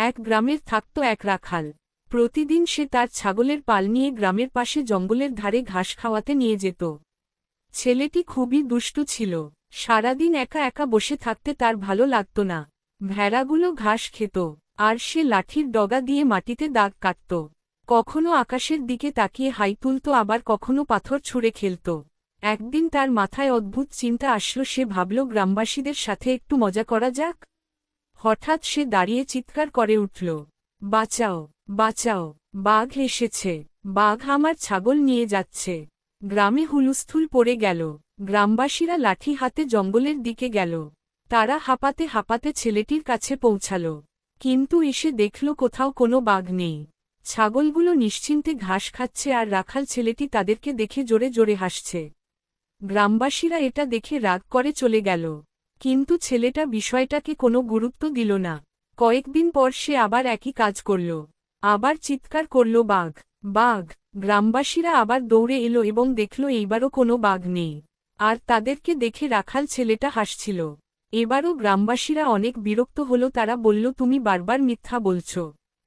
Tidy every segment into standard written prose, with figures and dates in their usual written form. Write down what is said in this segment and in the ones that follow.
এক গ্রামের থাকত এক রাখাল। প্রতিদিন সে তার ছাগলের পাল নিয়ে গ্রামের পাশে জঙ্গলের ধারে ঘাস খাওয়াতে নিয়ে যেত। ছেলেটি খুবই দুষ্টু ছিল। সারাদিন একা একা বসে থাকতে তার ভালো লাগত না। ভেড়াগুলো ঘাস খেত, আর সে লাঠির ডগা দিয়ে মাটিতে দাগ কাটত। কখনো আকাশের দিকে তাকিয়ে হাই তুলত, আবার কখনো পাথর ছুঁড়ে খেলত। একদিন তার মাথায় অদ্ভুত চিন্তা আসলো। সে ভাবল গ্রামবাসীদের সাথে একটু মজা করা যাক। হঠাৎ সে দাঁড়িয়ে চিৎকার করে উঠল, বাঁচাও, বাঁচাও, বাঘ এসেছে, বাঘ আমার ছাগল নিয়ে যাচ্ছে। গ্রামে হুলস্থুল পড়ে গেল। গ্রামবাসীরা লাঠি হাতে জঙ্গলের দিকে গেল। তারা হাঁপাতে হাঁপাতে ছেলেটির কাছে পৌঁছাল, কিন্তু এসে দেখল কোথাও কোনো বাঘ নেই। ছাগলগুলো নিশ্চিন্তে ঘাস খাচ্ছে, আর রাখাল ছেলেটি তাদেরকে দেখে জোরে জোরে হাসছে। গ্রামবাসীরা এটা দেখে রাগ করে চলে গেল, কিন্তু ছেলেটা বিষয়টাকে কোনো গুরুত্ব দিল না। কয়েকদিন পর সে আবার একই কাজ করল। আবার চিৎকার করল, বাঘ, বাঘ। গ্রামবাসীরা আবার দৌড়ে এলো এবং দেখল এইবারও কোনো বাঘ নেই। আর তাদেরকে দেখে রাখাল ছেলেটা হাসছিল। এবারও গ্রামবাসীরা অনেক বিরক্ত হল। তারা বলল, তুমি বারবার মিথ্যা বলছ,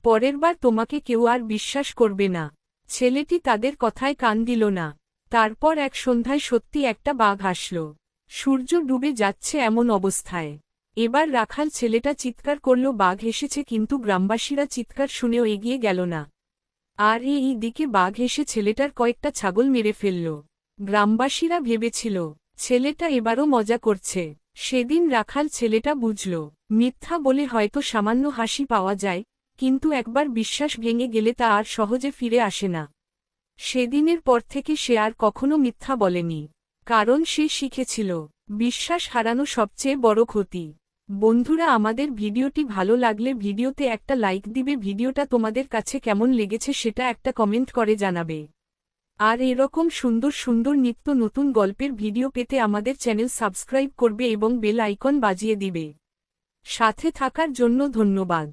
পরের বার তোমাকে কেউ আর বিশ্বাস করবে না। ছেলেটি তাদের কথায় কান দিল না। তারপর এক সন্ধ্যায় সত্যি একটা বাঘ আসল, সূর্য ডুবে যাচ্ছে এমন অবস্থায়। এবার রাখাল ছেলেটা চিৎকার করল, বাঘ এসেছে, কিন্তু গ্রামবাসীরা চিৎকার শুনেও এগিয়ে গেল না। আর এই দিকে বাঘ এসে ছেলেটার কয়েকটা ছাগল মেরে ফেলল। গ্রামবাসীরা ভেবেছিল ছেলেটা এবারও মজা করছে। সেদিন রাখাল ছেলেটা বুঝল, মিথ্যা বলে হয়তো সামান্য হাসি পাওয়া যায়, কিন্তু একবার বিশ্বাস ভেঙে গেলে তা আর সহজে ফিরে আসে না। সেদিনের পর থেকে সে আর কখনো মিথ্যা বলেনি, কারণ সে শিখেছিল বিশ্বাস হারানো সবচেয়ে বড় ক্ষতি। বন্ধুরা, আমাদের ভিডিওটি ভালো লাগলে ভিডিওতে একটা লাইক দিবে। ভিডিওটা তোমাদের কাছে কেমন লেগেছে সেটা একটা কমেন্ট করে জানাবে। আর এরকম সুন্দর সুন্দর নিত্য নতুন গল্পের ভিডিও পেতে আমাদের চ্যানেল সাবস্ক্রাইব করবে এবং বেল আইকন বাজিয়ে দিবে। সাথে থাকার জন্য ধন্যবাদ।